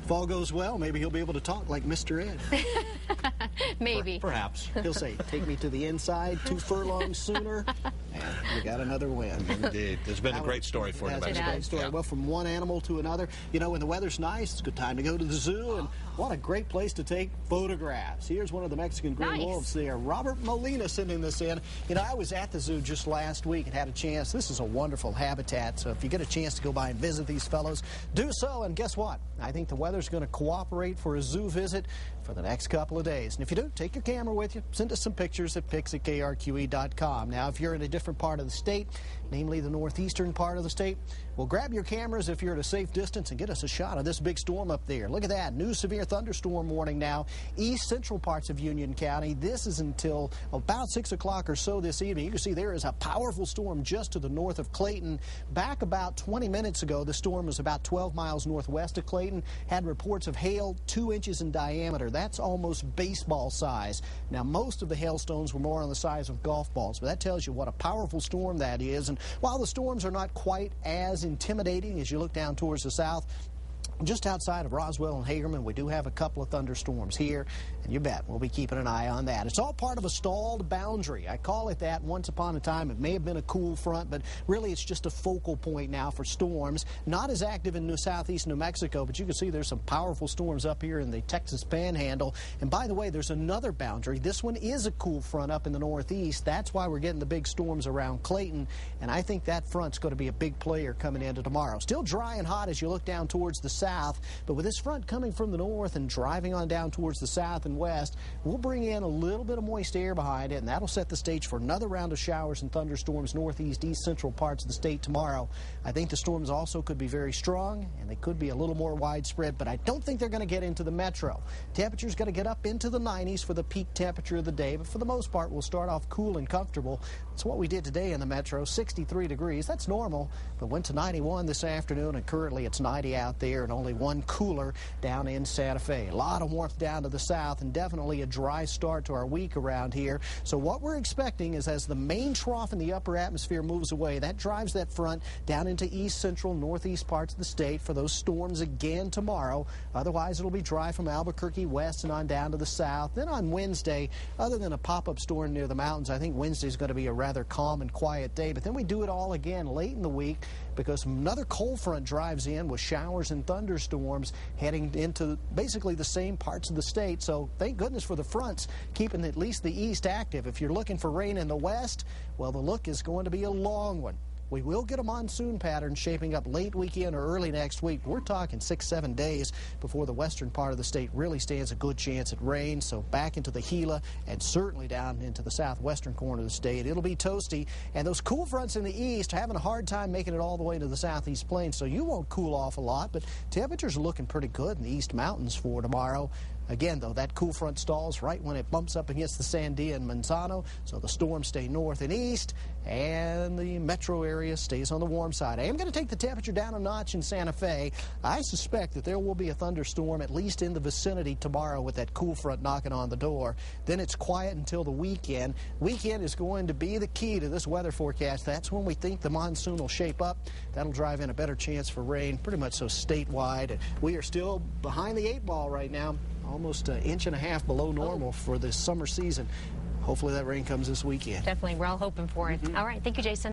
If all goes well, maybe he'll be able to talk like Mr. Ed. Maybe. Perhaps. He'll say, take me to the inside 2 furlongs sooner, and we got another win. Indeed. It's been a great story for him. It's a great story. Yeah. Well, from one animal to another. You know, when the weather's nice, it's a good time to go to the zoo, and what a great place to take photographs. Here's one of the Mexican gray wolves there. Robert Molina sending this in. You know, I was at the zoo just last week and had a chance. This is a wonderful habitat, so if you get a chance to go by and visit these fellows, do so. And guess what? I think the weather's going to cooperate for a zoo visit for the next couple of days. And if you do, take your camera with you. Send us some pictures at pics@krqe.com. Now, if you're in a different part of the state, namely the northeastern part of the state, well, grab your cameras if you're at a safe distance and get us a shot of this big storm up there. Look at that. New severe thunderstorm warning now. East central parts of Union County. This is until about 6 o'clock or so this evening. You can see there is a powerful storm just to the north of Clayton. Back about 20 minutes ago, the storm was about 12 miles northwest of Clayton. Had reports of hail 2 inches in diameter. That's almost baseball size. Now, most of the hailstones were more on the size of golf balls, but that tells you what a powerful storm that is. And while the storms are not quite as intimidating as you look down towards the south, just outside of Roswell and Hagerman, we do have a couple of thunderstorms here, and you bet we'll be keeping an eye on that. It's all part of a stalled boundary. I call it that. Once upon a time, it may have been a cool front, but really it's just a focal point now for storms. Not as active in southeast New Mexico, but you can see there's some powerful storms up here in the Texas Panhandle. And by the way, there's another boundary. This one is a cool front up in the northeast. That's why we're getting the big storms around Clayton, and I think that front's going to be a big player coming into tomorrow. Still dry and hot as you look down towards the south, but with this front coming from the north and driving on down towards the south and west, we'll bring in a little bit of moist air behind it, and that'll set the stage for another round of showers and thunderstorms northeast, east central parts of the state tomorrow. I think the storms also could be very strong, and they could be a little more widespread, but I don't think they're going to get into the metro. Temperature's going to get up into the 90s for the peak temperature of the day, but for the most part, we'll start off cool and comfortable. That's what we did today in the metro, 63 degrees. That's normal, but went to 91 this afternoon, and currently it's 90 out there, and only one cooler down in Santa Fe. A lot of warmth down to the south, and definitely a dry start to our week around here. So what we're expecting is as the main trough in the upper atmosphere moves away, that drives that front down into east central, northeast parts of the state for those storms again tomorrow. Otherwise, it'll be dry from Albuquerque west and on down to the south. Then on Wednesday, other than a pop-up storm near the mountains, I think Wednesday's going to be a rather calm and quiet day. But then we do it all again late in the week because another cold front drives in with showers and thunderstorms heading into basically the same parts of the state. So thank goodness for the fronts keeping at least the east active. If you're looking for rain in the west, well, the look is going to be a long one. We will get a monsoon pattern shaping up late weekend or early next week. We're talking 6-7 days before the western part of the state really stands a good chance at rain. So back into the Gila and certainly down into the southwestern corner of the state. It'll be toasty, and those cool fronts in the east are having a hard time making it all the way to the southeast plains, so you won't cool off a lot, but temperatures are looking pretty good in the east mountains for tomorrow. Again, though, that cool front stalls right when it bumps up against the Sandia and Manzano, so the storms stay north and east, and the metro area stays on the warm side. I am going to take the temperature down a notch in Santa Fe. I suspect that there will be a thunderstorm at least in the vicinity tomorrow with that cool front knocking on the door. Then it's quiet until the weekend. Weekend is going to be the key to this weather forecast. That's when we think the monsoon will shape up. That'll drive in a better chance for rain, pretty much so statewide. We are still behind the 8 ball right now. Almost an inch and a half below normal for this summer season. Hopefully that rain comes this weekend. Definitely. We're all hoping for it. All right. Thank you, Jason.